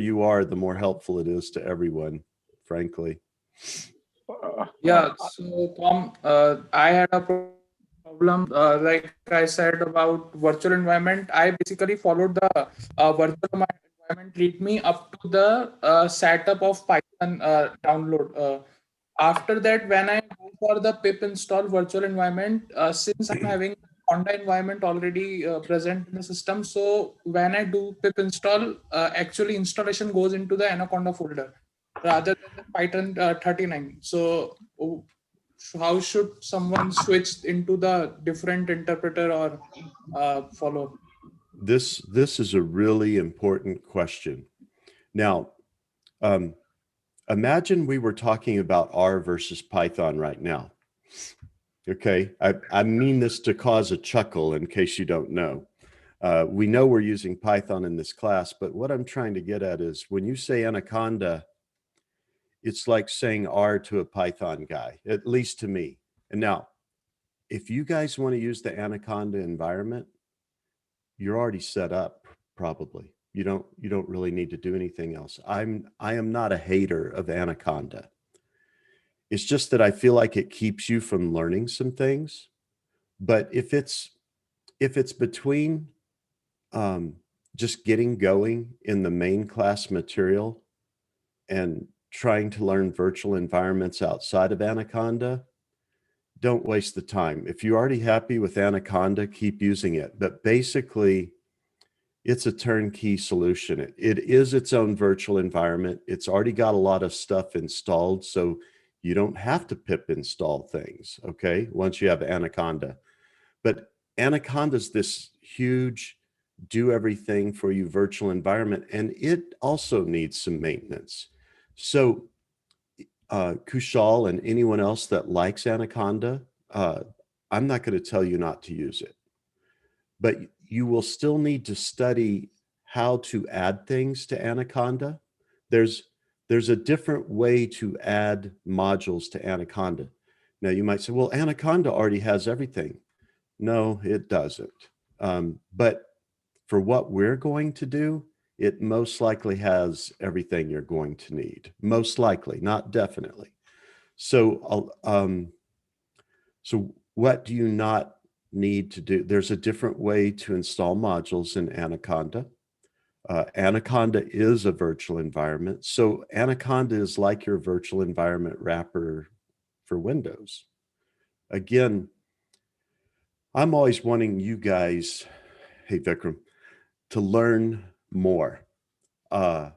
you are, the more helpful it is to everyone, frankly. Yeah, so Tom, I had a problem, like I said about virtual environment. I basically followed the environment lead me up to the setup of Python download. After that, when I go for the pip install virtual environment, since I'm having Honda environment already present in the system, so when I do pip install, actually installation goes into the Anaconda folder rather than the Python 39. So how should someone switch into the different interpreter or follow? This is a really important question. Now, um, imagine we were talking about R versus Python right now. Okay, I mean this to cause a chuckle in case you don't know. We know we're using Python in this class, but what I'm trying to get at is when you say Anaconda, it's like saying R to a Python guy, at least to me. And now, if you guys want to use the Anaconda environment, you're already set up probably. You don't really need to do anything else. I am not a hater of Anaconda. It's just that I feel like it keeps you from learning some things. But if it's between just getting going in the main class material and trying to learn virtual environments outside of Anaconda, don't waste the time. If you're already happy with Anaconda, keep using it. But basically, it's a turnkey solution. It is its own virtual environment. It's already got a lot of stuff installed, so you don't have to pip install things, okay, once you have Anaconda. But Anaconda's this huge do everything for you virtual environment, and it also needs some maintenance. So Kushal and anyone else that likes Anaconda, I'm not going to tell you not to use it, but you will still need to study how to add things to Anaconda. There's a different way to add modules to Anaconda. Now you might say, well, Anaconda already has everything. No, it doesn't. But for what we're going to do, it most likely has everything you're going to need. Most likely, not definitely. So, so what do you not need to do? There's a different way to install modules in Anaconda. Anaconda is a virtual environment. So Anaconda is like your virtual environment wrapper for Windows. Again, I'm always wanting you guys, hey Vikram, to learn more. But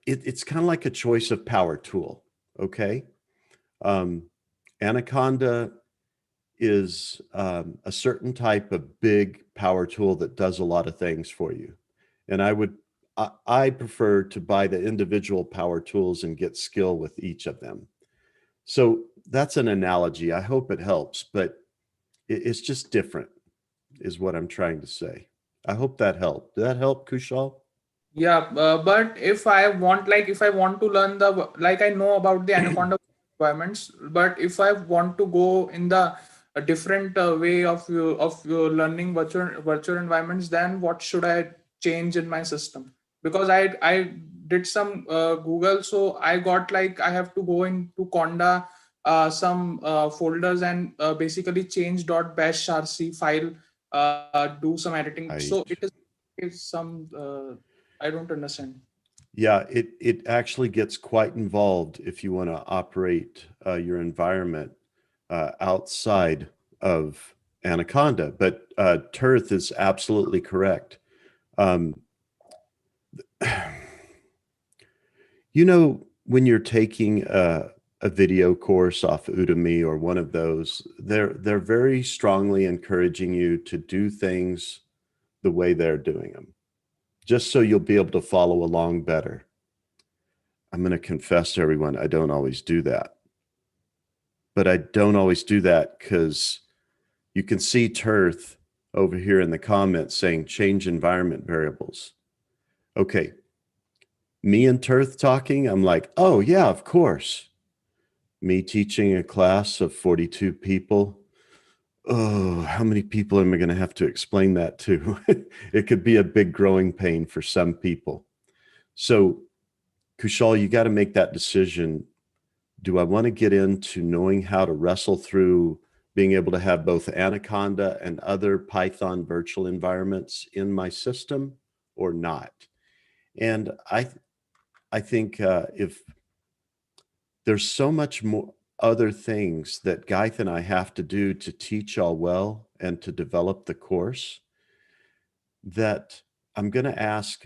it's kind of like a choice of power tool, okay? Anaconda is a certain type of big power tool that does a lot of things for you. And I prefer to buy the individual power tools and get skill with each of them. So that's an analogy. I hope it helps, but it's just different is what I'm trying to say. I hope that helped. Did that help, Kushal? Yeah, but if I want to learn like I know about the Anaconda requirements, but if I want to go in the a different way of learning virtual environments, then what should I change in my system? Because I did some Google, so I got like I have to go into Conda some folders and basically change .bash rc file, do some editing. So it Right. is some. I don't understand. Yeah, it actually gets quite involved if you want to operate your environment outside of Anaconda. But Tirth is absolutely correct. Um, you know, when you're taking a video course off Udemy or one of those, they're very strongly encouraging you to do things the way they're doing them, just so you'll be able to follow along better. I'm going to confess to everyone, I don't always do that. But I don't always do that because you can see Tirth over here in the comments saying change environment variables. Okay, me and Tirth talking, I'm like, oh yeah, of course. Me teaching a class of 42 people, Oh, how many people am I going to have to explain that to? It could be a big growing pain for some people. So, Kushal, you got to make that decision. Do I want to get into knowing how to wrestle through being able to have both Anaconda and other Python virtual environments in my system or not? And I think if there's so much more other things that Gaith and I have to do to teach y'all well and to develop the course, that I'm going to ask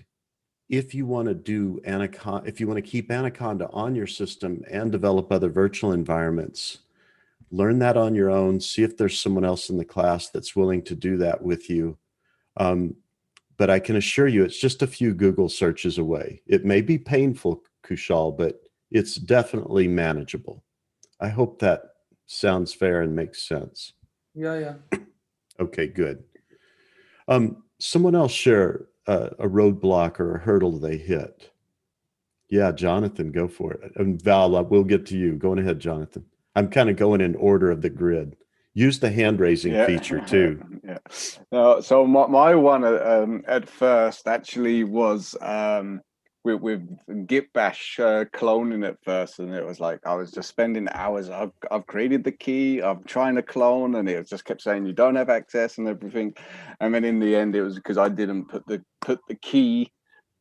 if you want to do Anaconda, if you want to keep Anaconda on your system and develop other virtual environments, learn that on your own. See if there's someone else in the class that's willing to do that with you. But I can assure you, it's just a few Google searches away. It may be painful, Kushal, but it's definitely manageable. I hope that sounds fair and makes sense. Yeah. Okay, good. Someone else share a roadblock or a hurdle they hit. Yeah, Jonathan, go for it. And Val, we'll get to you. Going ahead, Jonathan. I'm kind of going in order of the grid. Use the hand raising feature too. Yeah. No, so my one at first actually was with Git Bash cloning at first, and it was like I was just spending hours. I've created the key. I'm trying to clone, and it just kept saying you don't have access and everything. And then in the end, it was because I didn't put the key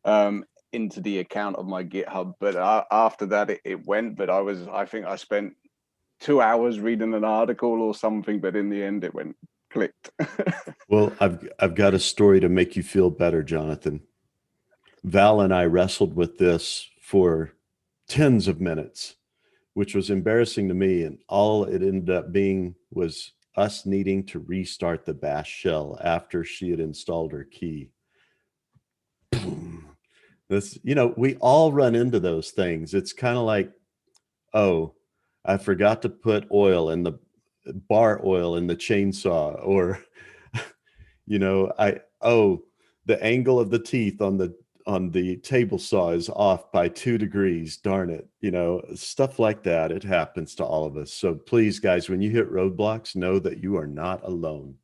into the account of my GitHub. But after that, it went. But I think I spent 2 hours reading an article or something, but in the end it went clicked. Well, I've got a story to make you feel better, Jonathan. Val and I wrestled with this for tens of minutes, which was embarrassing to me. And all it ended up being was us needing to restart the bash shell after she had installed her key. Boom. This, we all run into those things. It's kind of like, oh, I forgot to put oil in the bar oil in the chainsaw, or the angle of the teeth on the table saw is off by 2 degrees. Darn it. Stuff like that. It happens to all of us. So please, guys, when you hit roadblocks, know that you are not alone.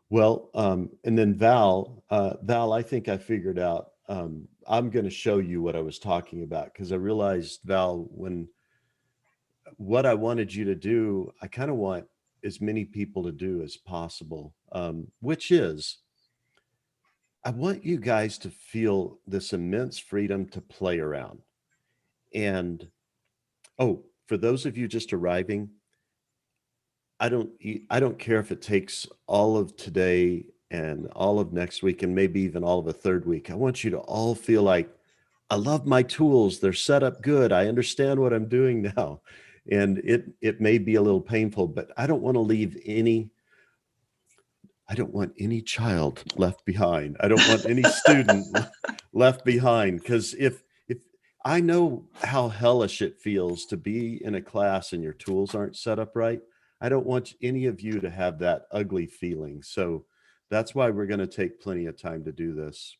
Well, and then Val, I think I figured out, I'm going to show you what I was talking about, because I realized, Val, what I wanted you to do, I kind of want as many people to do as possible, which is, I want you guys to feel this immense freedom to play around. And, for those of you just arriving, I don't care if it takes all of today and all of next week and maybe even all of a third week. I want you to all feel like, I love my tools. They're set up good. I understand what I'm doing now. And it may be a little painful, but I don't want any child left behind. I don't want any student left behind, because if I know how hellish it feels to be in a class and your tools aren't set up right, I don't want any of you to have that ugly feeling. So that's why we're going to take plenty of time to do this.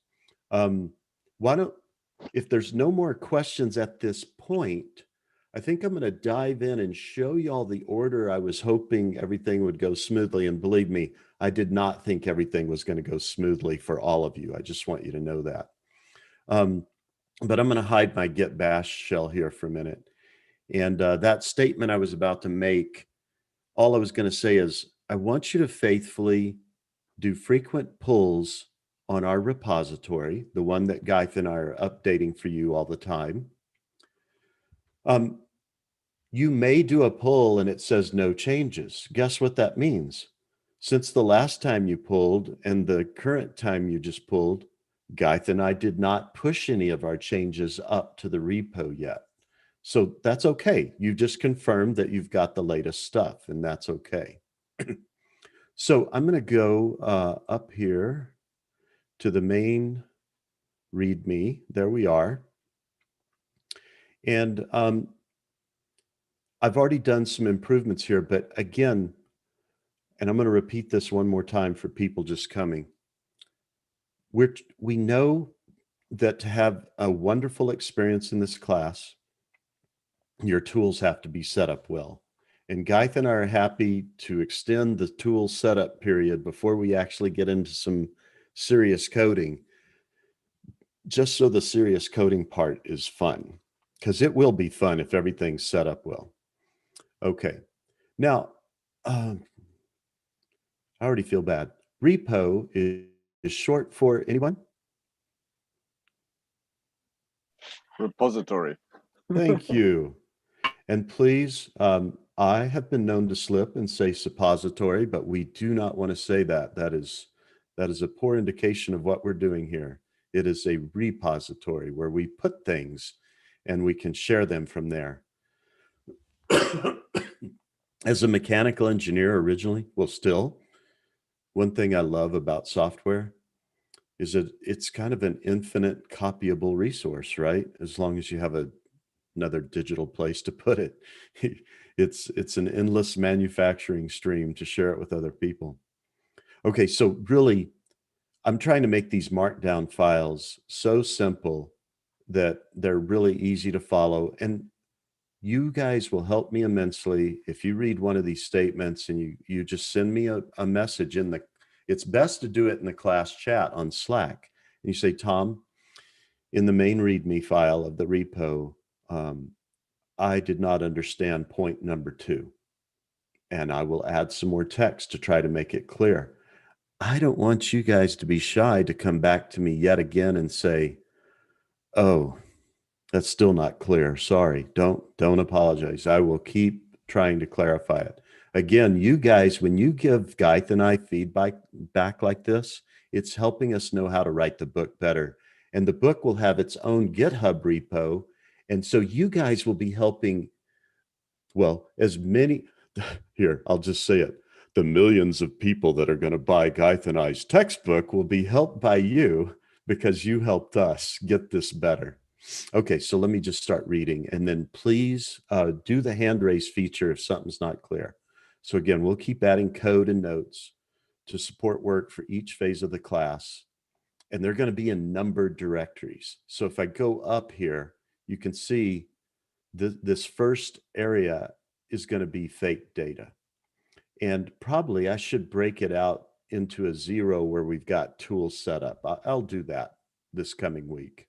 If there's no more questions at this point, I think I'm going to dive in and show y'all the order I was hoping everything would go smoothly. And believe me, I did not think everything was going to go smoothly for all of you. I just want you to know that. But I'm going to hide my Git Bash shell here for a minute. And that statement I was about to make, all I was going to say is, I want you to faithfully do frequent pulls on our repository, the one that Gaith and I are updating for you all the time. You may do a pull and it says no changes. Guess what that means? Since the last time you pulled and the current time you just pulled, Gaith and I did not push any of our changes up to the repo yet. So that's okay. You just confirmed that you've got the latest stuff, and that's okay. So I'm going to go up here to the main README. There we are. And I've already done some improvements here, but again, and I'm going to repeat this one more time for people just coming. We know that to have a wonderful experience in this class, your tools have to be set up well. And Gaith and I are happy to extend the tool setup period before we actually get into some serious coding, just so the serious coding part is fun, because it will be fun if everything's set up well. Okay, now, I already feel bad. Repo is short for anyone? Repository. Thank you. And please, I have been known to slip and say suppository, but we do not want to say that. That is a poor indication of what we're doing here. It is a repository where we put things and we can share them from there. As a mechanical engineer originally, well, still, one thing I love about software is that it's kind of an infinite copyable resource, right? As long as you have another digital place to put it. It's an endless manufacturing stream to share it with other people. Okay, so really, I'm trying to make these markdown files so simple that they're really easy to follow. And you guys will help me immensely if you read one of these statements and you just send me a message in the, it's best to do it in the class chat on Slack. And you say, Tom, in the main README file of the repo, I did not understand point number 2. And I will add some more text to try to make it clear. I don't want you guys to be shy to come back to me yet again and say, oh, that's still not clear. Sorry. Don't apologize. I will keep trying to clarify it. Again, you guys, when you give Gaith and I feedback back like this, it's helping us know how to write the book better. And the book will have its own GitHub repo. And so you guys will be helping, well, as many, here, I'll just say it. The millions of people that are going to buy Gaith and I's textbook will be helped by you because you helped us get this better. Okay, so let me just start reading, and then please do the hand raise feature if something's not clear. So again, we'll keep adding code and notes to support work for each phase of the class, and they're going to be in numbered directories. So if I go up here, you can see this first area is going to be fake data. And probably I should break it out into a 0 where we've got tools set up. I'll do that this coming week,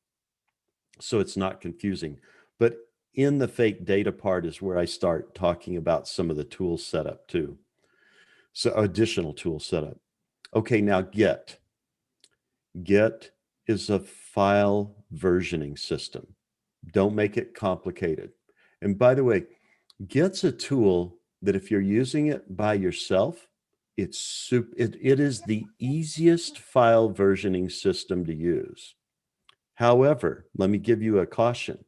so it's not confusing. But in the fake data part is where I start talking about some of the tools setup too. So additional tool setup. Okay, now Git. Git is a file versioning system. Don't make it complicated. And by the way, Git's a tool that if you're using it by yourself, it is the easiest file versioning system to use. However, let me give you a caution.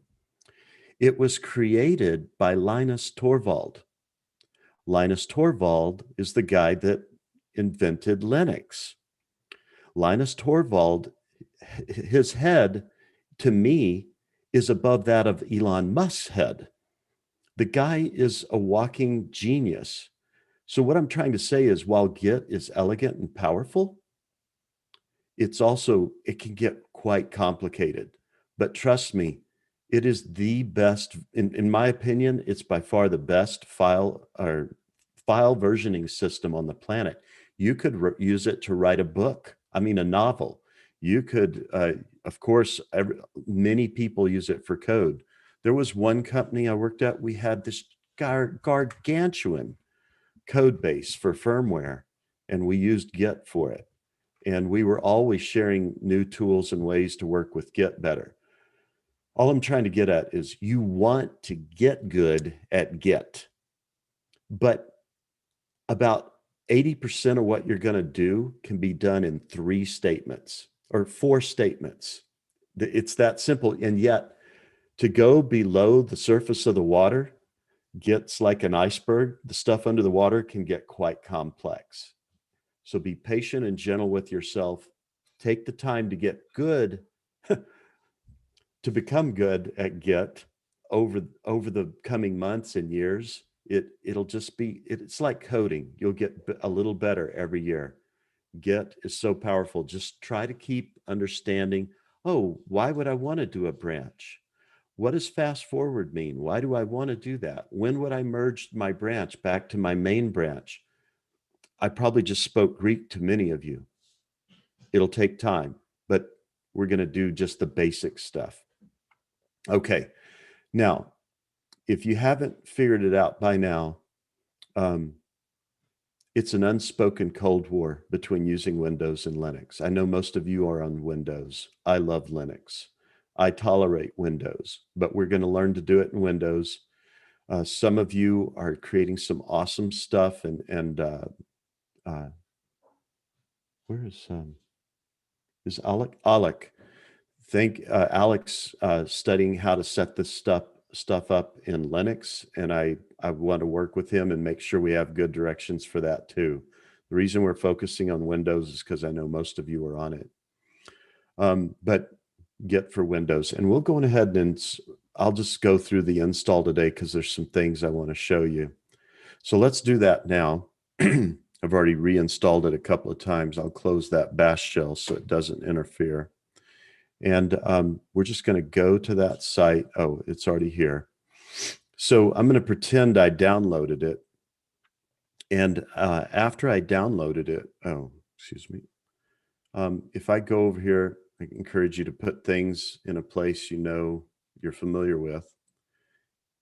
It was created by Linus Torvald. Linus Torvald is the guy that invented Linux. Linus Torvald, his head, to me, is above that of Elon Musk's head. The guy is a walking genius. So what I'm trying to say is, while Git is elegant and powerful, it can get quite complicated. But trust me, it is the best, in my opinion, it's by far the best file versioning system on the planet. You could use it to write a novel. You could, of course, many people use it for code. There was one company I worked at, we had this gargantuan code base for firmware, and we used Git for it. And we were always sharing new tools and ways to work with Git better. All I'm trying to get at is you want to get good at Git, but about 80% of what you're going to do can be done in 3 statements or 4 statements. It's that simple. And yet, to go below the surface of the water gets like an iceberg. The stuff under the water can get quite complex. So be patient and gentle with yourself. Take the time to get good, to become good at Git over the coming months and years. It's like coding. You'll get a little better every year. Git is so powerful. Just try to keep understanding, oh, why would I want to do a branch? What does fast forward mean? Why do I want to do that? When would I merge my branch back to my main branch? I probably just spoke Greek to many of you. It'll take time, but we're going to do just the basic stuff. Okay. Now, if you haven't figured it out by now, it's an unspoken Cold War between using Windows and Linux. I know most of you are on Windows. I love Linux. I tolerate Windows, but we're going to learn to do it in Windows. Some of you are creating some awesome stuff, and where is Alec? Alec, Alex studying how to set this stuff up in Linux, and I want to work with him and make sure we have good directions for that too. The reason we're focusing on Windows is because I know most of you are on it. But Git for Windows, and we'll go ahead and I'll just go through the install today because there's some things I want to show you. So let's do that now. I've already reinstalled it a couple of times. I'll close that bash shell so it doesn't interfere. And we're just going to go to that site. Oh, it's already here. So I'm going to pretend I downloaded it. And after I downloaded it, oh, excuse me. If I go over here, I encourage you to put things in a place you know you're familiar with.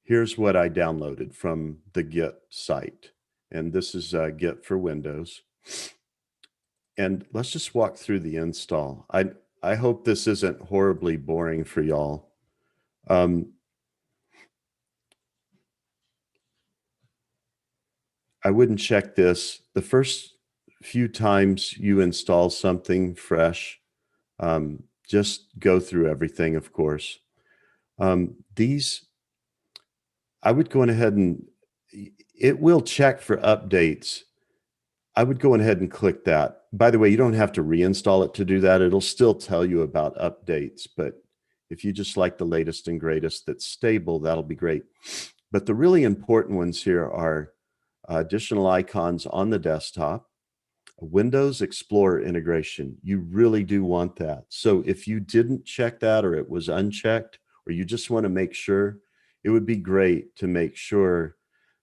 Here's what I downloaded from the Git site. And this is Git for Windows. And let's just walk through the install. I hope this isn't horribly boring for y'all. I wouldn't check this. The first few times you install something fresh, just go through everything, of course. These, I would go ahead and it will check for updates. I would go ahead and click that. By the way, you don't have to reinstall it to do that. It'll still tell you about updates, but if you just like the latest and greatest that's stable, that'll be great. But the really important ones here are additional icons on the desktop, Windows Explorer integration. You really do want that. So if you didn't check that, or it was unchecked, or you just want to make sure, it would be great to make sure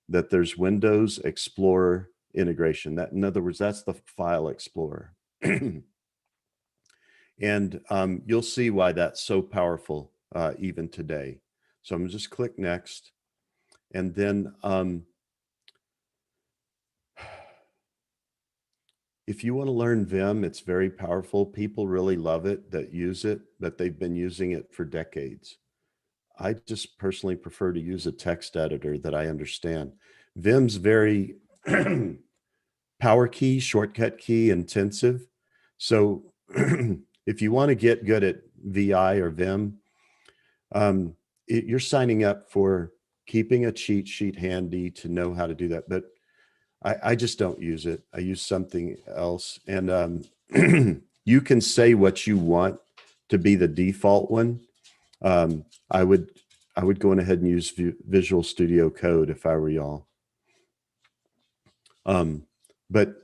that there's Windows Explorer integration. That, in other words, that's the file explorer. And you'll see why that's so powerful even today. So I'm gonna just click next. And then if you want to learn Vim, it's very powerful. People really love it that use it, but they've been using it for decades. I just personally prefer to use a text editor that I understand. Vim's very power key, shortcut key intensive. So if you want to get good at VI or Vim, you're signing up for keeping a cheat sheet handy to know how to do that. But I just don't use it. I use something else. And you can say what you want to be the default one. I would go on ahead and use Visual Studio Code if I were y'all. But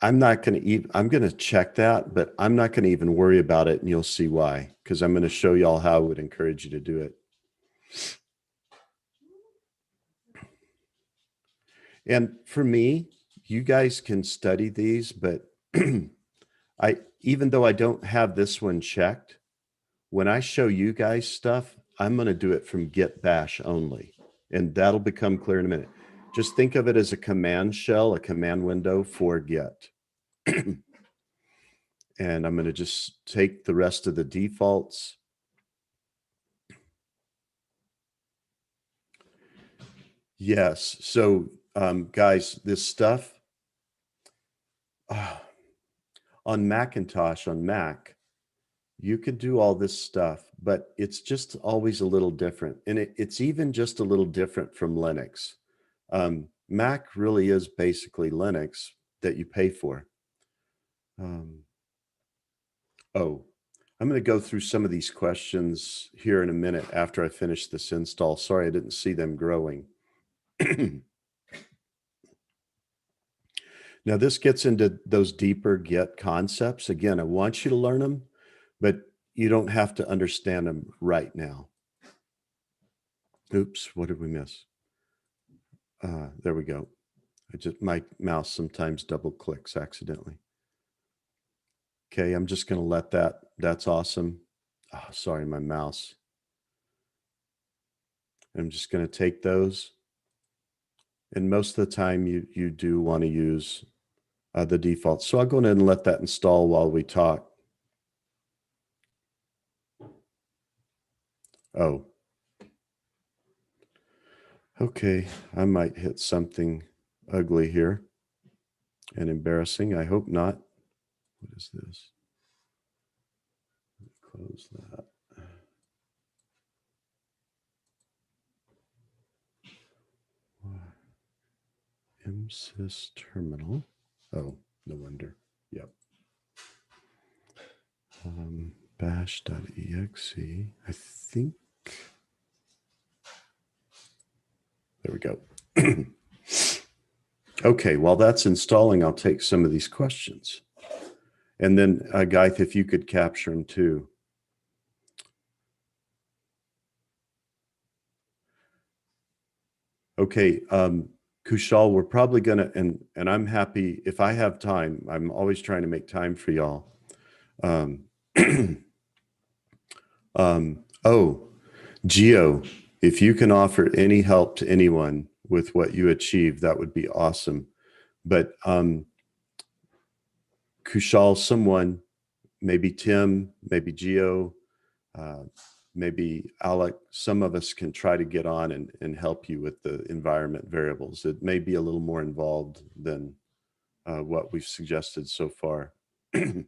I'm not going to even, I'm going to check that, but I'm not going to even worry about it, and you'll see why, because I'm going to show y'all how I would encourage you to do it. And for me, you guys can study these, but even though I don't have this one checked, when I show you guys stuff, I'm going to do it from Git Bash only, and that'll become clear in a minute. Just think of it as a command shell, a command window for Git. And I'm going to just take the rest of the defaults. Yes. So guys, this stuff on Macintosh, on Mac, you could do all this stuff, but it's just always a little different. And it's even just a little different from Linux. Mac really is basically Linux that you pay for. Oh, I'm going to go through some of these questions here in a minute after I finish this install. Sorry, I didn't see them growing. Now, this gets into those deeper Git concepts. Again, I want you to learn them, but you don't have to understand them right now. Oops, what did we miss? There we go. My mouse sometimes double clicks accidentally. Okay, I'm just going to let that's awesome. Oh, sorry, my mouse. I'm just going to take those. And most of the time you do want to use the default. So I'll go ahead and let that install while we talk. Oh. Okay, I might hit something ugly here and embarrassing. I hope not. What is this? Close that. MSys terminal. Oh, no wonder. Yep. Bash.exe. I think. There we go. Okay, while that's installing, I'll take some of these questions. And then, Gaith, if you could capture them too. Okay, Kushal, we're probably gonna, and I'm happy if I have time. I'm always trying to make time for y'all. Oh, Gio, if you can offer any help to anyone with what you achieve, that would be awesome. But Kushal, someone, maybe Tim, maybe Gio, maybe Alec, some of us can try to get on and help you with the environment variables. It may be a little more involved than what we've suggested so far. And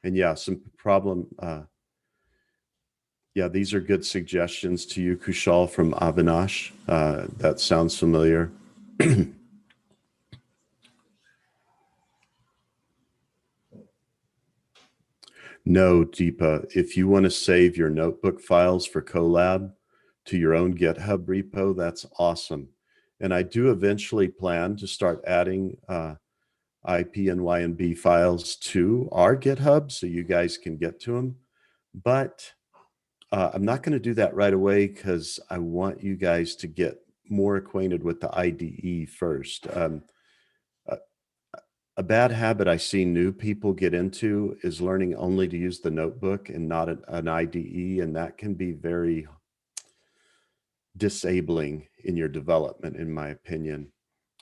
yeah, some problem. Yeah, these are good suggestions to you, Kushal, from Avinash. That sounds familiar. No, Deepa, if you want to save your notebook files for Colab to your own GitHub repo, that's awesome. And I do eventually plan to start adding IP and YMB files to our GitHub so you guys can get to them. But I'm not going to do that right away because I want you guys to get more acquainted with the IDE first. A bad habit I see new people get into is learning only to use the notebook and not an IDE, and that can be very disabling in your development, in my opinion.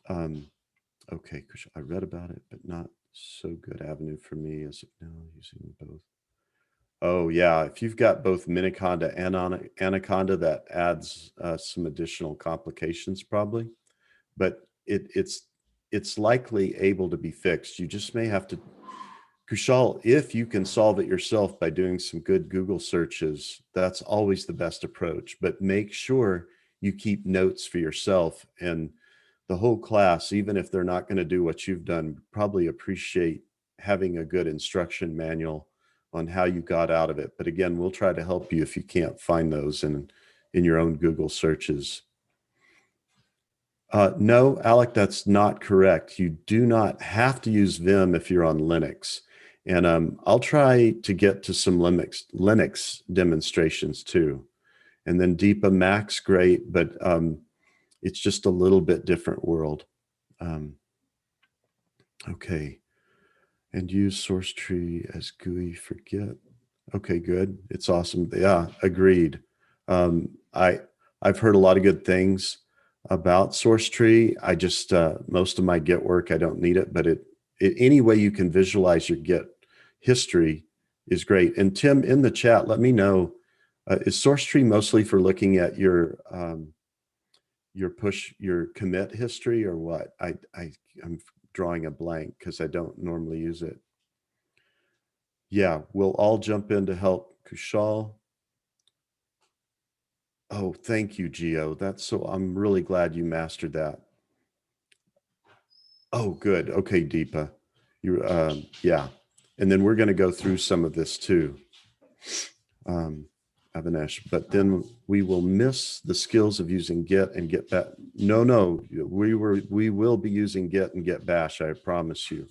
Okay, I read about it, but not so good avenue for me as of now using both. Oh yeah, if you've got both Miniconda and Anaconda, that adds some additional complications probably, but it's likely able to be fixed. You just may have to, Kushal, if you can solve it yourself by doing some good Google searches, that's always the best approach, but make sure you keep notes for yourself. And the whole class, even if they're not going to do what you've done, probably appreciate having a good instruction manual on how you got out of it. But again, we'll try to help you if you can't find those in your own Google searches. No, Alec, that's not correct. You do not have to use Vim if you're on Linux. And I'll try to get to some Linux demonstrations too. And then Deepa, Mac's great, but it's just a little bit different world. Okay. And use source tree as GUI for Git. Okay, good. It's awesome. Yeah, agreed. I've heard a lot of good things about source tree. I just most of my Git work, I don't need it, but any way you can visualize your Git history is great. And Tim, in the chat, let me know, is source tree mostly for looking at your commit history or what? I'm drawing a blank because I don't normally use it. Yeah, we'll all jump in to help Kushal. Oh, thank you, Gio. I'm really glad you mastered that. Oh, good. Okay, Deepa. Yeah. And then we're going to go through some of this too, Avinash, but then we will miss the skills of using Git and Git bash. No, we will be using Git and Git bash. I promise you.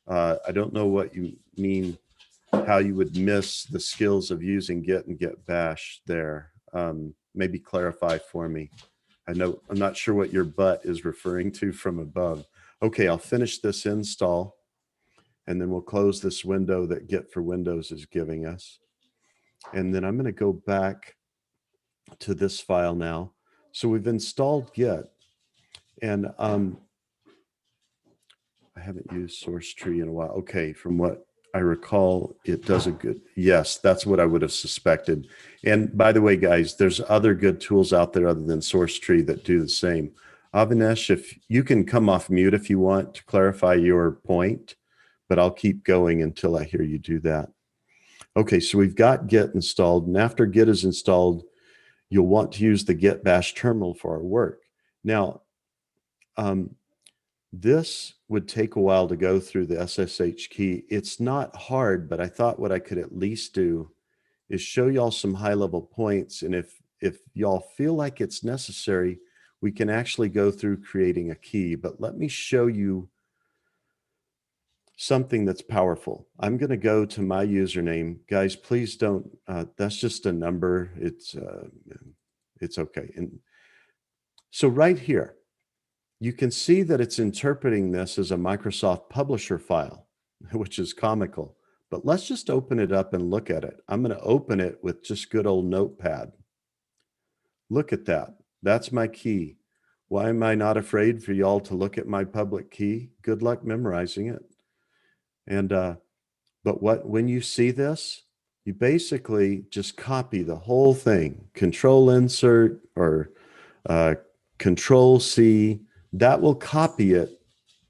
I don't know what you mean how you would miss the skills of using Git and Git bash there. Maybe clarify for me. I know, I'm not sure what your butt is referring to from above. Okay, I'll finish this install and then we'll close this window that Git for Windows is giving us. And then I'm going to go back to this file now. So we've installed Git, and I haven't used Session3 in a while. Okay, from what I recall, it does a good, yes, that's what I would have suspected. And by the way, guys, there's other good tools out there other than Session3 that do the same. Avinash, if you can come off mute if you want to clarify your point, but I'll keep going until I hear you do that. Okay, so we've got Git installed, and after Git is installed, you'll want to use the Git bash terminal for our work. Now, this would take a while to go through the SSH key. It's not hard, but I thought what I could at least do is show y'all some high-level points, and if y'all feel like it's necessary, we can actually go through creating a key. But let me show you something that's powerful. I'm going to go to my username. Guys, please don't, that's just a number. It's okay. And so right here, you can see that it's interpreting this as a Microsoft Publisher file, which is comical. But let's just open it up and look at it. I'm going to open it with just good old Notepad. Look at that. That's my key. Why am I not afraid for y'all to look at my public key? Good luck memorizing it. And but when you see this, you basically just copy the whole thing, Control Insert or Control C. That will copy it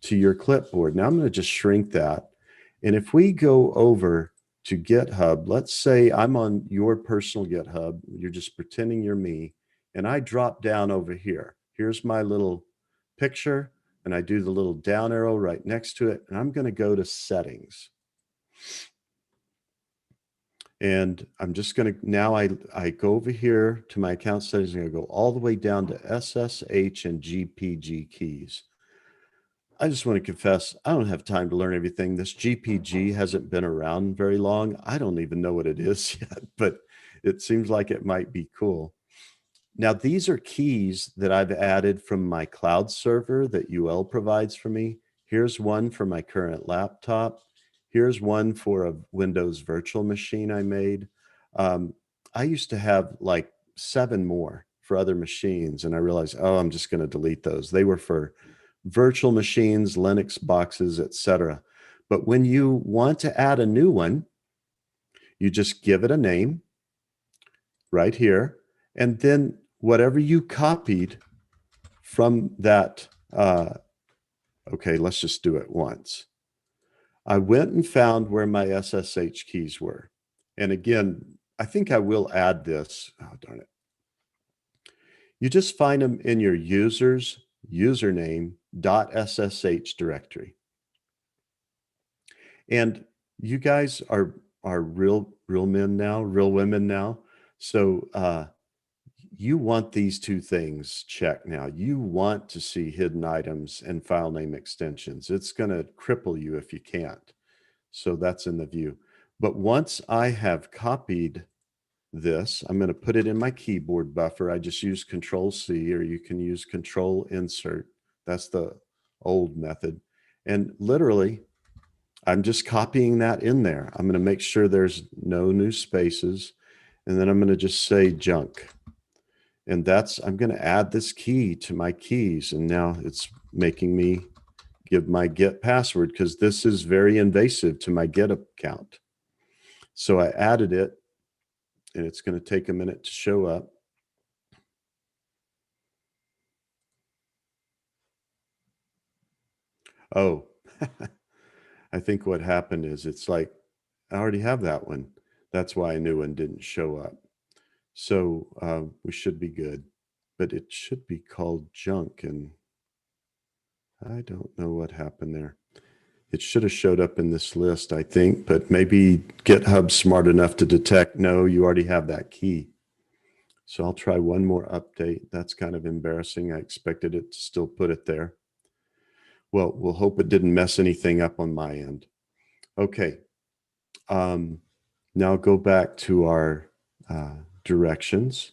to your clipboard. Now I'm going to just shrink that. And if we go over to GitHub, let's say I'm on your personal GitHub, you're just pretending you're me, and I drop down over here. Here's my little picture, and I do the little down arrow right next to it, and I'm going to go to Settings. And I'm just going to, now I go over here to my account settings, and I go all the way down to SSH and GPG keys. I just want to confess, I don't have time to learn everything. This GPG hasn't been around very long. I don't even know what it is yet, but it seems like it might be cool. Now, these are keys that I've added from my cloud server that UL provides for me. Here's one for my current laptop. Here's one for a Windows virtual machine I made. I used to have like 7 more for other machines, and I realized, oh, I'm just going to delete those. They were for virtual machines, Linux boxes, etc. But when you want to add a new one, you just give it a name right here, and then whatever you copied from that, okay, let's just do it once. I went and found where my SSH keys were. And again, I think I will add this. Oh, darn it. You just find them in your user's username .ssh directory. And you guys are real men now, real women now. So you want these two things checked now. You want to see hidden items and file name extensions. It's going to cripple you if you can't. So that's in the view. But once I have copied this, I'm going to put it in my keyboard buffer. I just use Control C, or you can use Control Insert. That's the old method. And literally, I'm just copying that in there. I'm going to make sure there's no new spaces. And then I'm going to just say junk. And that's, I'm going to add this key to my keys. And now it's making me give my Git password because this is very invasive to my Git account. So I added it, and it's going to take a minute to show up. Oh, I think what happened is it's like, I already have that one. That's why a new one didn't show up. So we should be good, but it should be called junk. And I don't know what happened there. It should have showed up in this list, I think, but maybe GitHub's smart enough to detect, no, you already have that key. So I'll try one more update. That's kind of embarrassing. I expected it to still put it there. Well, we'll hope it didn't mess anything up on my end. Okay. Now go back to our directions.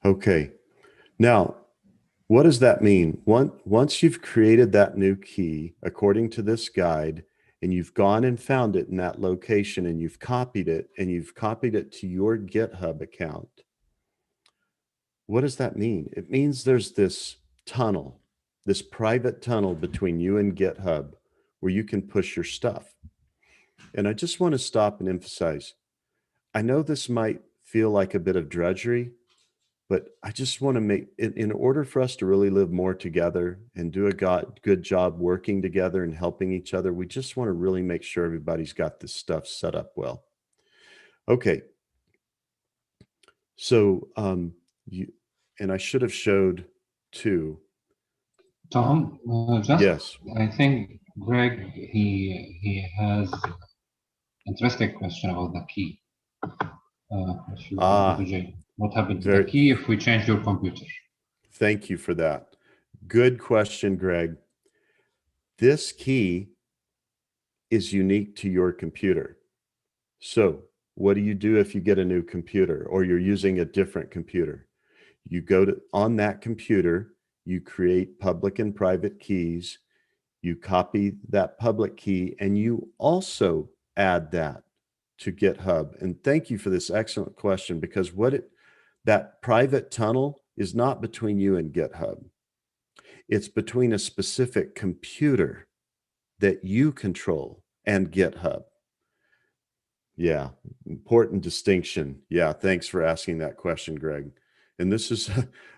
Okay, now what does that mean? Once you've created that new key according to this guide, and you've gone and found it in that location, and you've copied it to your GitHub account, what does that mean? It means there's this tunnel, this private tunnel between you and GitHub where you can push your stuff. And I just want to stop and emphasize, I know this might feel like a bit of drudgery, but I just want to make, in order for us to really live more together and do a good job working together and helping each other, we just want to really make sure everybody's got this stuff set up well. Okay. So, and I should have showed too. Tom, just, yes. I think Greg, he has interesting question about the key. What happened to the key if we change your computer? Thank you for that. Good question, Greg. This key is unique to your computer. So what do you do if you get a new computer or you're using a different computer? You go to, on that computer, you create public and private keys, you copy that public key, and you also add that to GitHub. And thank you for this excellent question, because that private tunnel is not between you and GitHub. It's between a specific computer that you control and GitHub. Yeah, important distinction. Yeah, thanks for asking that question, Greg. And this is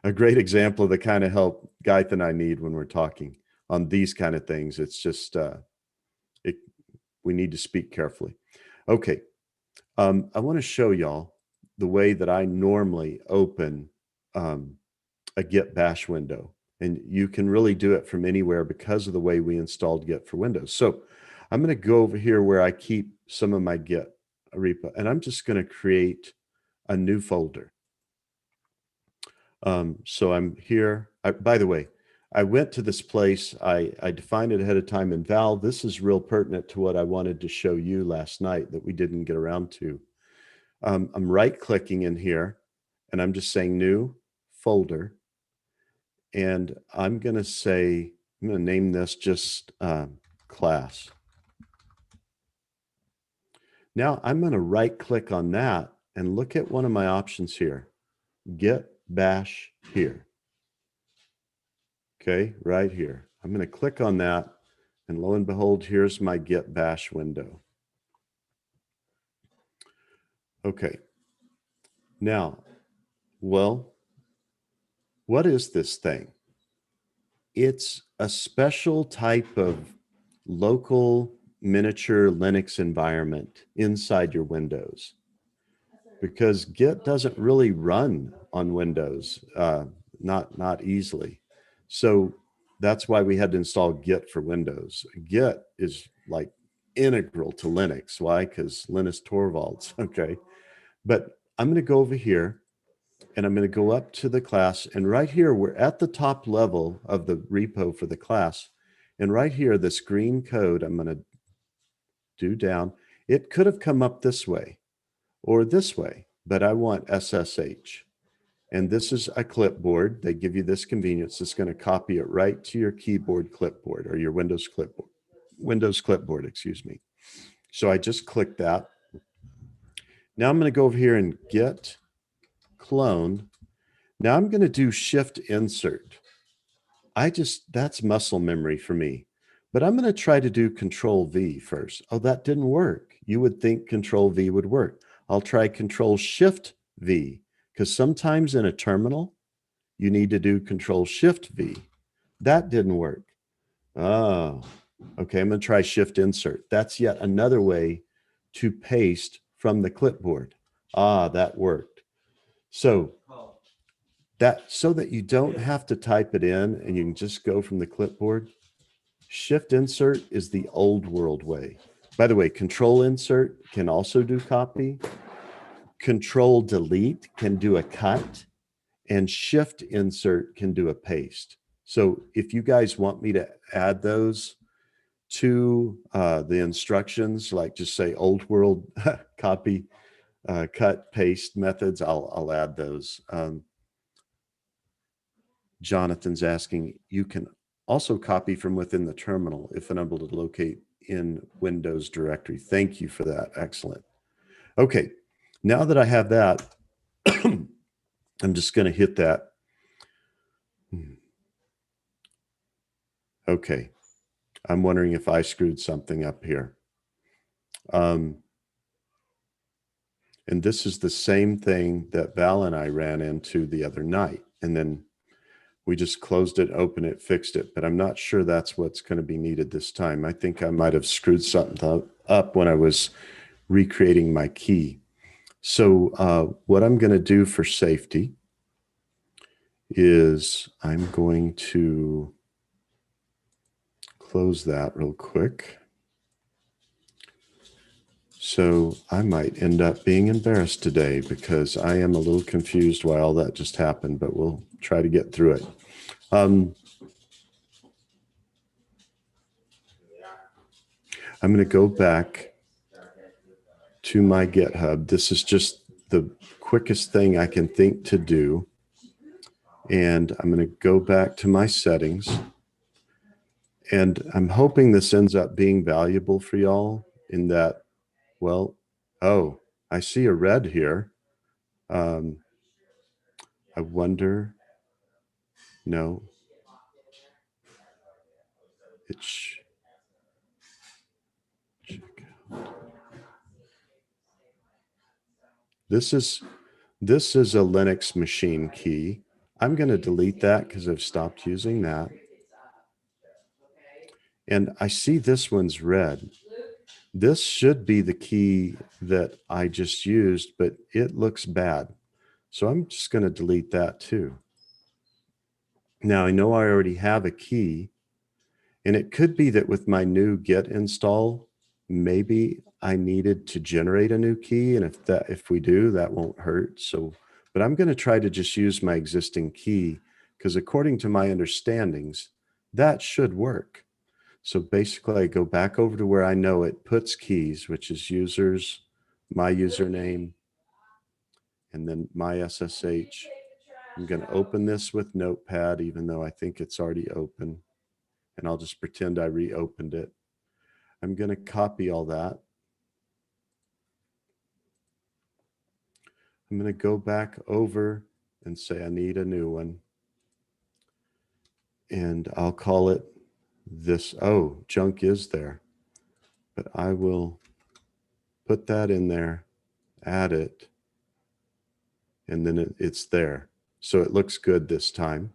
a great example of the kind of help Gaith and I need when we're talking on these kind of things. It's just, we need to speak carefully. Okay, I want to show y'all the way that I normally open a Git bash window. And you can really do it from anywhere because of the way we installed Git for Windows. So I'm going to go over here where I keep some of my Git repo, and I'm just going to create a new folder. So I'm here. By the way, I went to this place. I defined it ahead of time in Val. This is real pertinent to what I wanted to show you last night that we didn't get around to. I'm right-clicking in here, and I'm just saying new folder. And I'm going to say, I'm going to name this just class. Now I'm going to right-click on that and look at one of my options here. Git bash here. Okay, right here. I'm going to click on that, and lo and behold, here's my Git bash window. Okay. Now, well, what is this thing? It's a special type of local miniature Linux environment inside your Windows, because Git doesn't really run on Windows, not easily. So that's why we had to install Git for Windows. Git is like integral to Linux. Why? Because Linus Torvalds. Okay. But I'm going to go over here, and I'm going to go up to the class, and right here, we're at the top level of the repo for the class. And right here, this green code, I'm going to do down. It could have come up this way or this way, but I want SSH. And this is a clipboard. They give you this convenience. It's going to copy it right to your keyboard clipboard, or your Windows clipboard, excuse me. So I just clicked that. Now I'm going to go over here and git clone. Now I'm going to do shift insert. That's muscle memory for me, but I'm going to try to do control V first. Oh, that didn't work. You would think control V would work. I'll try control shift V, because sometimes in a terminal, you need to do control shift V. That didn't work. Oh, okay. I'm going to try shift insert. That's yet another way to paste from the clipboard. Ah, that worked. So that you don't have to type it in and you can just go from the clipboard. Shift insert is the old world way. by the way, control insert can also do copy. Control delete can do a cut, and shift insert can do a paste. So if you guys want me to add those to the instructions, like just say old world copy, cut, paste methods, I'll add those. Jonathan's asking, you can also copy from within the terminal if unable to locate in Windows directory. Thank you for that. Excellent. Okay, now that I have that, I'm just going to hit that. Okay, I'm wondering if I screwed something up here. And this is the same thing that Val and I ran into the other night. And then we just closed it, opened it, fixed it. But I'm not sure that's what's going to be needed this time. I think I might have screwed something up when I was recreating my key. So what I'm going to do for safety is I'm going to close that real quick. So I might end up being embarrassed today because I am a little confused why all that just happened, but we'll try to get through it. I'm going to go back to my GitHub. This is just the quickest thing I can think to do. And I'm going to go back to my settings. And I'm hoping this ends up being valuable for y'all in that, well, oh, I see a red here. I wonder, no, it's, check out. This is a Linux machine key. I'm going to delete that because I've stopped using that. And I see this one's red. This should be the key that I just used, but it looks bad. So I'm just going to delete that too. Now I know I already have a key, and it could be that with my new git install, maybe I needed to generate a new key. And if we do, that won't hurt. So, but I'm going to try to just use my existing key because according to my understandings, that should work. So basically I go back over to where I know it puts keys, which is users, my username, and then my SSH. I'm going to open this with Notepad, even though I think it's already open. And I'll just pretend I reopened it. I'm going to copy all that. I'm going to go back over and say I need a new one. And I'll call it this. Oh, junk is there. But I will put that in there, add it, and then it's there. So it looks good this time.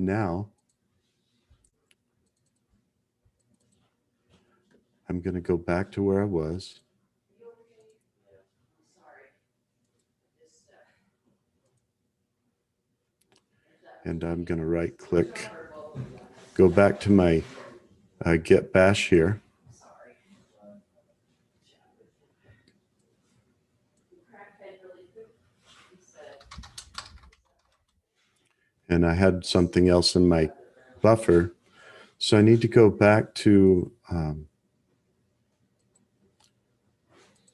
Now, I'm going to go back to where I was. And I'm going to right click, go back to my git bash here. And I had something else in my buffer. So I need to go back to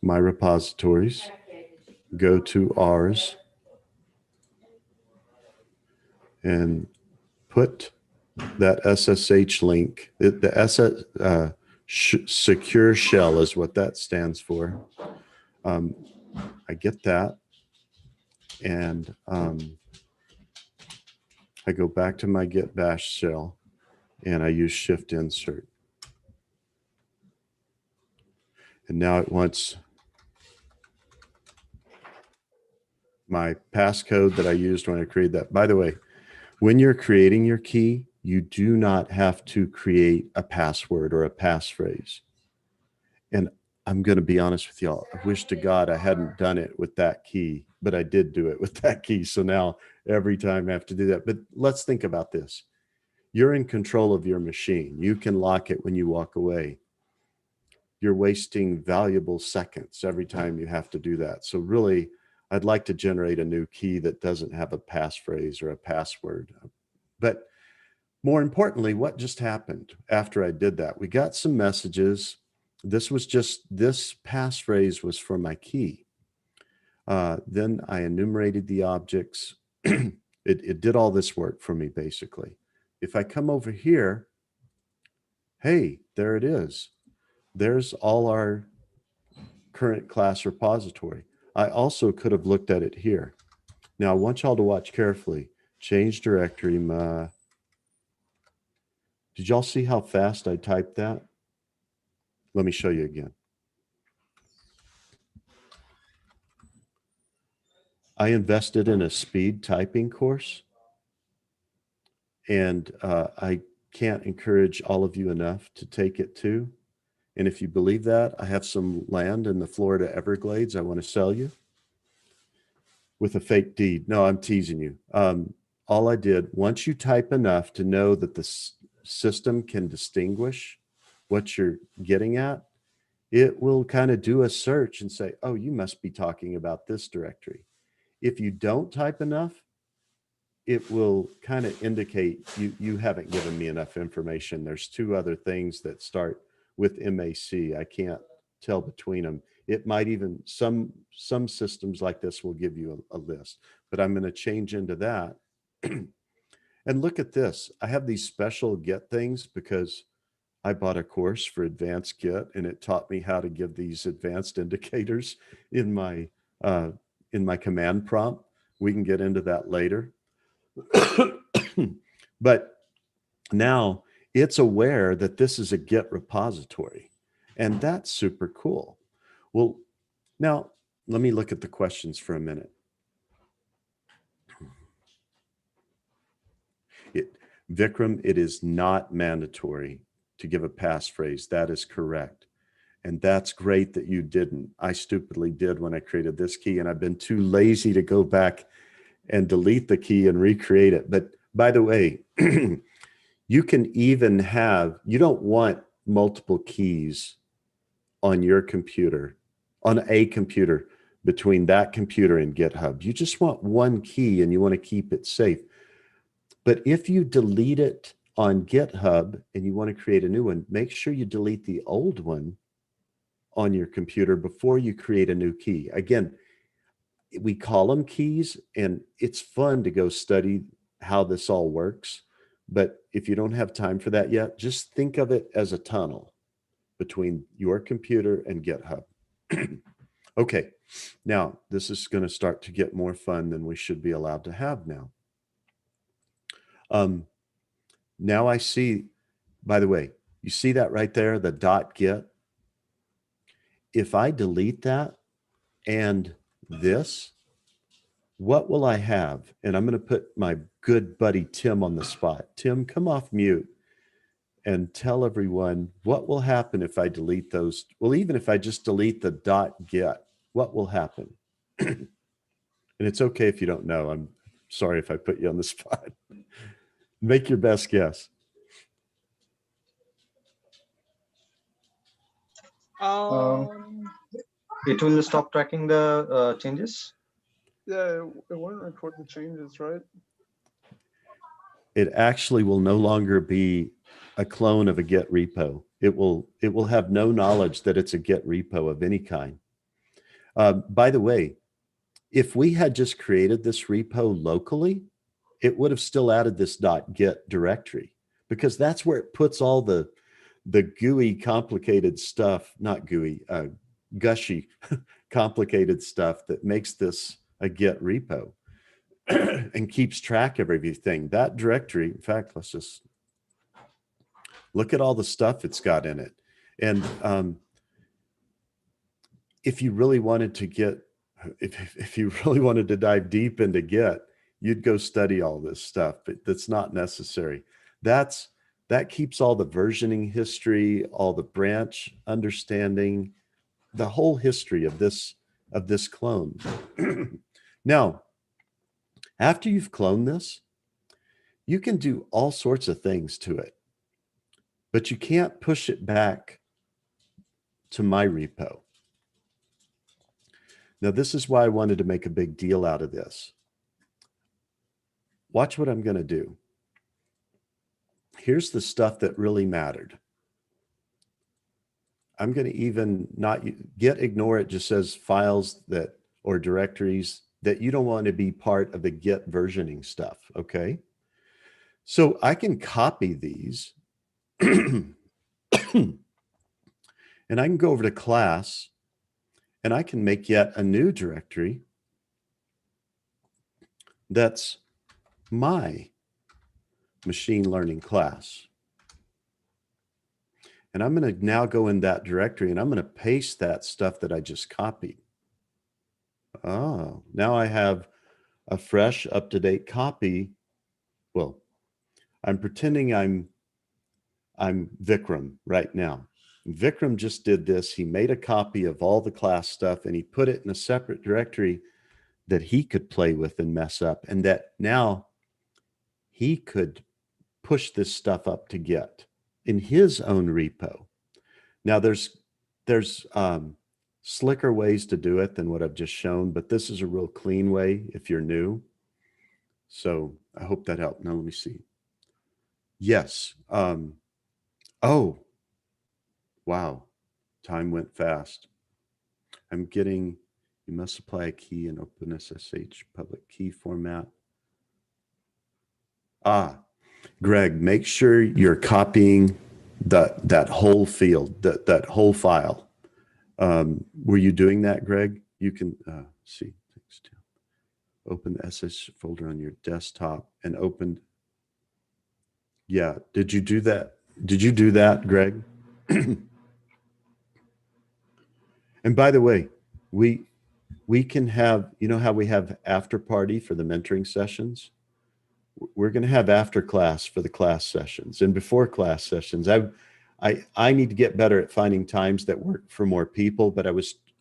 my repositories, go to ours, and put that SSH link. The secure shell is what that stands for. I get that. And I go back to my git bash shell and I use shift insert. And now it wants my passcode that I used when I created that. By the way, when you're creating your key, you do not have to create a password or a passphrase. And I'm going to be honest with y'all. I wish to God I hadn't done it with that key, but I did do it with that key. So now every time I have to do that. But let's think about this. You're in control of your machine. You can lock it when you walk away. You're wasting valuable seconds every time you have to do that. So really, I'd like to generate a new key that doesn't have a passphrase or a password. But more importantly, what just happened after I did that? We got some messages. This passphrase was for my key. Then I enumerated the objects. It did all this work for me, basically. If I come over here, hey, there it is. There's all our current class repository. I also could have looked at it here. Now I want y'all to watch carefully. Change directory. Did y'all see how fast I typed that? Let me show you again. I invested in a speed typing course, and I can't encourage all of you enough to take it too. And if you believe that, I have some land in the Florida Everglades I want to sell you with a fake deed. No, I'm teasing you. All I did, once you type enough to know that the system can distinguish what you're getting at, it will kind of do a search and say, oh, you must be talking about this directory. If you don't type enough, it will kind of indicate you haven't given me enough information. There's two other things that start with MAC. I can't tell between them. It might even, some systems like this will give you a list, but I'm going to change into that. And look at this. I have these special get things because I bought a course for advanced Git, and it taught me how to give these advanced indicators in my command prompt. We can get into that later. But now it's aware that this is a Git repository, and that's super cool. Well, now let me look at the questions for a minute. Vikram, it is not mandatory to give a passphrase. That is correct. And that's great that you didn't. I stupidly did when I created this key, and I've been too lazy to go back and delete the key and recreate it. But by the way, you can even have, you don't want multiple keys on your computer, on a computer between that computer and GitHub. You just want one key and you want to keep it safe. But if you delete it on GitHub and you want to create a new one, make sure you delete the old one on your computer before you create a new key. Again, we call them keys, and it's fun to go study how this all works. But if you don't have time for that yet, just think of it as a tunnel between your computer and GitHub. Okay, now this is going to start to get more fun than we should be allowed to have now. Now I see, by the way, you see that right there, the .git? If I delete that and this, what will I have? And I'm going to put my good buddy Tim on the spot. Tim, come off mute and tell everyone what will happen if I delete those. Well, even if I just delete the .git, what will happen? And it's okay if you don't know. I'm sorry if I put you on the spot. Make your best guess. It will stop tracking the changes. Yeah, it won't record the changes, right? It actually will no longer be a clone of a Git repo. It will have no knowledge that it's a Git repo of any kind. By the way, if we had just created this repo locally, it would have still added this .git directory, because that's where it puts all the gooey, complicated stuff, not gooey, gushy, complicated stuff that makes this a Git repo and keeps track of everything. That directory, in fact, let's just look at all the stuff it's got in it. And if you really wanted to get, if you really wanted to dive deep into Git, you'd go study all this stuff, but that's not necessary. That keeps all the versioning history, all the branch understanding, the whole history of this clone. Now, after you've cloned this, you can do all sorts of things to it, but you can't push it back to my repo. Now, this is why I wanted to make a big deal out of this. Watch what I'm going to do. Here's the stuff that really mattered. I'm going to even not get ignore. It just says files that or directories that you don't want to be part of the Git versioning stuff. Okay. So I can copy these and I can go over to class and I can make yet a new directory that's my machine learning class. And I'm going to now go in that directory and I'm going to paste that stuff that I just copied. Oh, now I have a fresh, up-to-date copy. Well, I'm pretending I'm Vikram right now. Vikram just did this. He made a copy of all the class stuff and he put it in a separate directory that he could play with and mess up, and that now he could push this stuff up to Git in his own repo. Now there's slicker ways to do it than what I've just shown, but this is a real clean way if you're new. So I hope that helped. Now let me see. Yes. Oh, wow. Time went fast. I'm getting, you must apply a key in OpenSSH public key format. Greg, make sure you're copying that whole field, that whole file. Were you doing that, Greg? You can see. Open the SS folder on your desktop and open. Yeah, did you do that? Did you do that, Greg? And by the way, we can have, you know how we have after party for the mentoring sessions? We're going to have after class for the class sessions and before class sessions. I need to get better at finding times that work for more people, but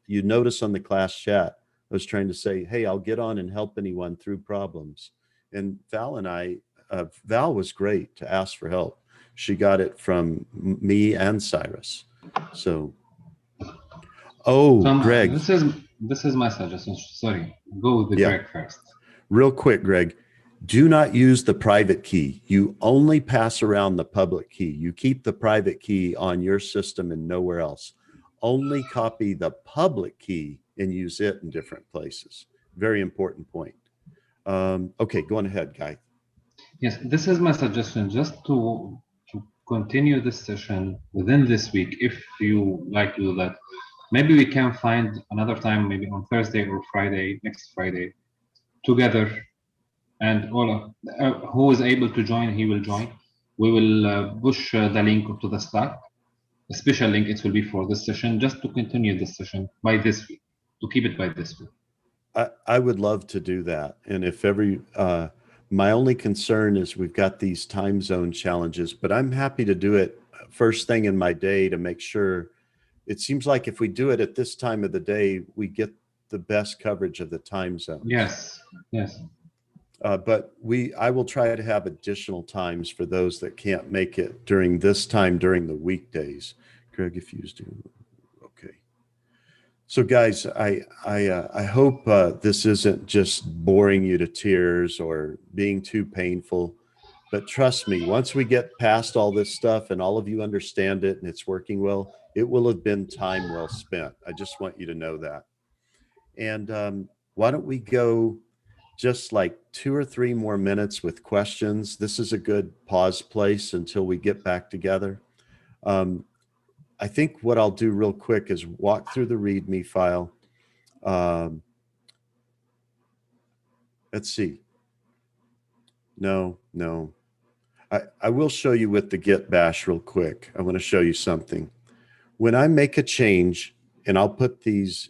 you notice on the class chat, I was trying to say, hey, I'll get on and help anyone through problems. And Val and Val was great to ask for help. She got it from me and Cyrus. So, Greg. This is my suggestion. Sorry, go with the Greg first. Real quick, Greg. Do not use the private key. You only pass around the public key. You keep the private key on your system and nowhere else. Only copy the public key and use it in different places. Very important point. Okay, go on ahead, Guy. Yes, this is my suggestion, just to continue this session within this week, if you like to do that. Maybe we can find another time, maybe on Thursday or Friday, next Friday, together. And all who is able to join, he will join. We will push the link to the Slack. A special link, it will be for this session, just to continue this session by this week, to keep it by this week. I would love to do that. And if my only concern is we've got these time zone challenges, but I'm happy to do it first thing in my day to make sure. It seems like if we do it at this time of the day, we get the best coverage of the time zones. Yes, yes. But I will try to have additional times for those that can't make it during this time during the weekdays. Greg, if you do, okay. So guys, I hope this isn't just boring you to tears or being too painful, but trust me, once we get past all this stuff and all of you understand it and it's working well, it will have been time well spent. I just want you to know that. And why don't we go just like 2 or 3 more minutes with questions. This is a good pause place until we get back together. I think what I'll do real quick is walk through the README file. Let's see. No. I will show you with the Git bash real quick. I want to show you something. When I make a change, and I'll put these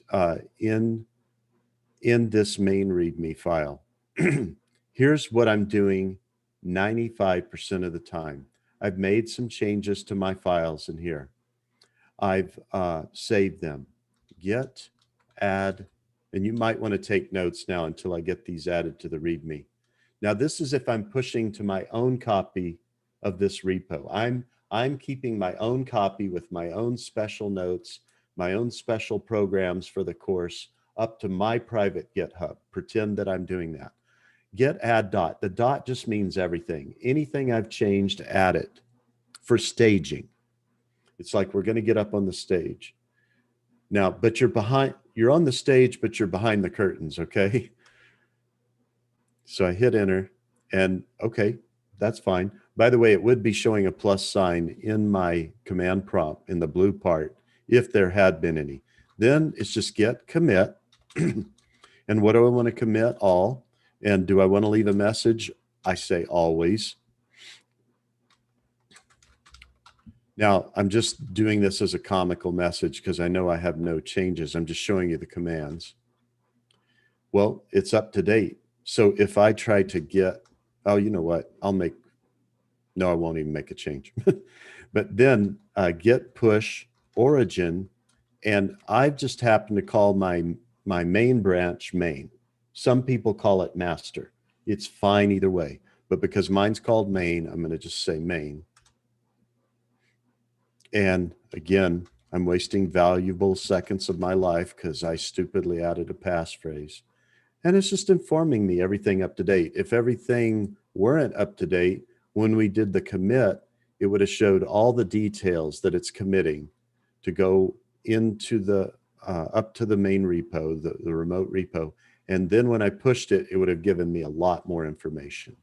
in this main README file, here's what I'm doing 95% of the time. I've made some changes to my files in here. I've saved them, get add, and you might want to take notes now until I get these added to the README. Now, this is if I'm pushing to my own copy of this repo. I'm keeping my own copy with my own special notes, my own special programs for the course up to my private GitHub. Pretend that I'm doing that. Get add dot. The dot just means everything. Anything I've changed, add it for staging. It's like we're going to get up on the stage. Now, but you're on the stage, but you're behind the curtains, okay? So I hit enter and okay, that's fine. By the way, it would be showing a plus sign in my command prompt in the blue part if there had been any. Then it's just get commit. And what do I want to commit? All. And do I want to leave a message? I say always. Now, I'm just doing this as a comical message because I know I have no changes. I'm just showing you the commands. Well, it's up to date. So if I try to get, oh, you know what? No, I won't even make a change. But then get push origin, and I've just happened to call my main branch main. Some people call it master. It's fine either way. But because mine's called main, I'm going to just say main. And again, I'm wasting valuable seconds of my life because I stupidly added a passphrase. And it's just informing me everything up to date. If everything weren't up to date, when we did the commit, it would have showed all the details that it's committing to go into the, up to the main repo, the remote repo. And then when I pushed it, it would have given me a lot more information.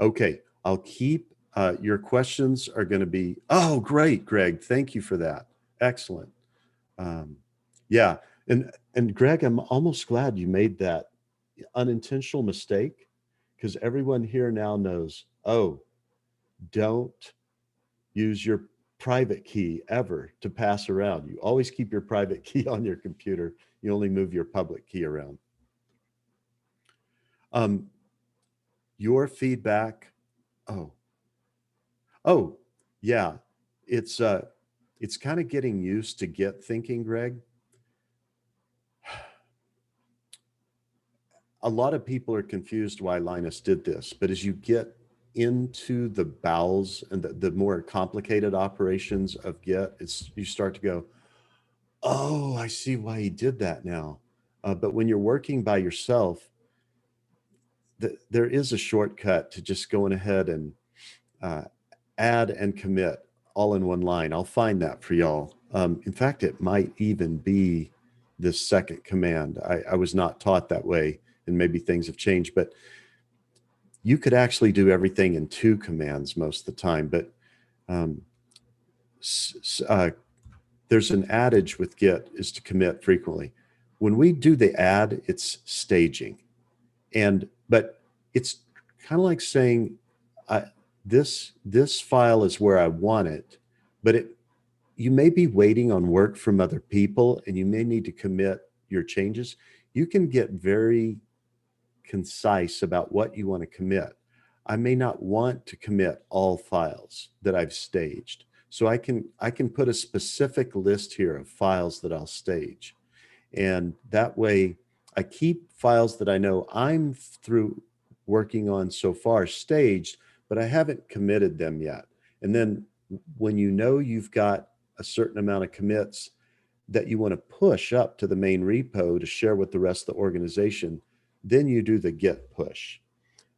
Okay, I'll keep, your questions are going to be, oh, great, Greg. Thank you for that. Excellent. Yeah. And Greg, I'm almost glad you made that unintentional mistake because everyone here now knows, oh, don't use your private key ever to pass around. You always keep your private key on your computer. You only move your public key around. Your feedback. Oh, yeah. It's kind of getting used to Git thinking, Greg. A lot of people are confused why Linus did this, but as you get into the bowels and the more complicated operations of Git, you start to go, oh, I see why he did that now. But when you're working by yourself, there is a shortcut to just going ahead and add and commit all in one line. I'll find that for y'all. In fact, it might even be this second command. I was not taught that way, and maybe things have changed, but you could actually do everything in 2 commands most of the time. But there's an adage with Git is to commit frequently. When we do the add, it's staging. But it's kind of like saying, this file is where I want it, but you may be waiting on work from other people and you may need to commit your changes. You can get very concise about what you want to commit. I may not want to commit all files that I've staged. So I can put a specific list here of files that I'll stage. And that way I keep files that I know I'm through working on so far staged, but I haven't committed them yet. And then when you know you've got a certain amount of commits that you want to push up to the main repo to share with the rest of the organization, then you do the git push.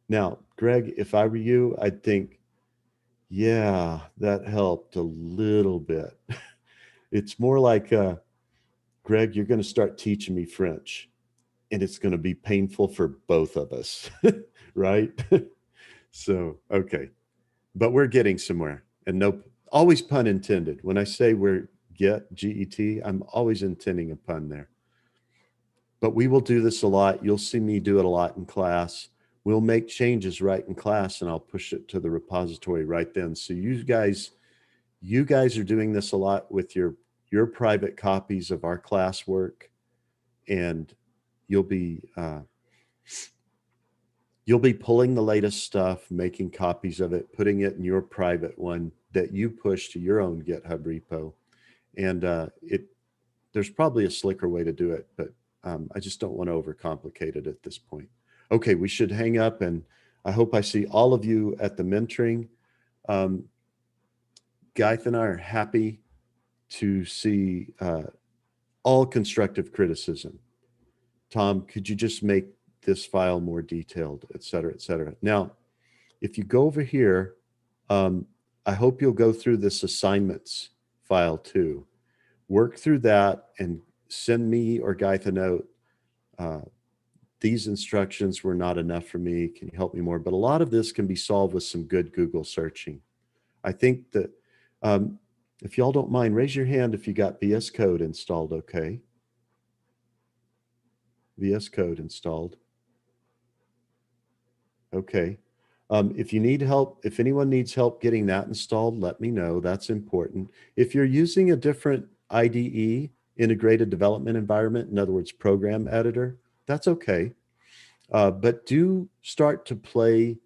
Now, Greg, if I were you, I'd think, yeah, that helped a little bit. It's more like, Greg, you're going to start teaching me French and it's going to be painful for both of us, right? So, okay. But we're getting somewhere, and no, always pun intended. When I say we're G-E-T, I'm always intending a pun there. But we will do this a lot. You'll see me do it a lot in class. We'll make changes right in class and I'll push it to the repository right then. So you guys are doing this a lot with your private copies of our classwork, and you'll be pulling the latest stuff, making copies of it, putting it in your private one that you push to your own GitHub repo. And there's probably a slicker way to do it, but I just don't want to overcomplicate it at this point. Okay, we should hang up, and I hope I see all of you at the mentoring. Gaith and I are happy to see all constructive criticism. Tom, could you just make this file more detailed, et cetera, et cetera. Now, if you go over here, I hope you'll go through this assignments file too. Work through that and send me or Gaith a note. These instructions were not enough for me. Can you help me more? But a lot of this can be solved with some good Google searching. I think that if y'all don't mind, raise your hand if you got VS Code installed, okay? VS Code installed. Okay. If you need help, if anyone needs help getting that installed, let me know. That's important. If you're using a different IDE, integrated development environment, in other words, program editor, that's okay. But do start to play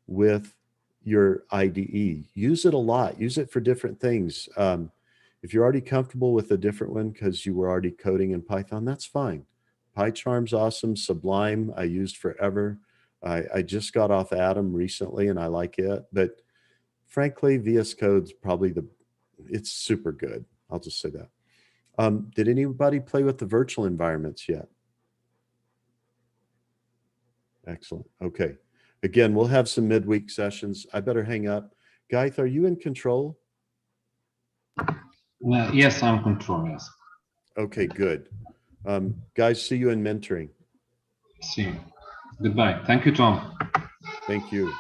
with your IDE. Use it a lot. Use it for different things. If you're already comfortable with a different one because you were already coding in Python, that's fine. PyCharm's awesome. Sublime I used forever. I just got off Atom recently and I like it, but frankly, VS Code's probably it's super good. I'll just say that. Did anybody play with the virtual environments yet? Excellent. Okay. Again, we'll have some midweek sessions. I better hang up. Gaith, are you in control? Yes, I'm control, yes. Okay, good. Guys, see you in mentoring. See you. Goodbye. Thank you, Tom. Thank you.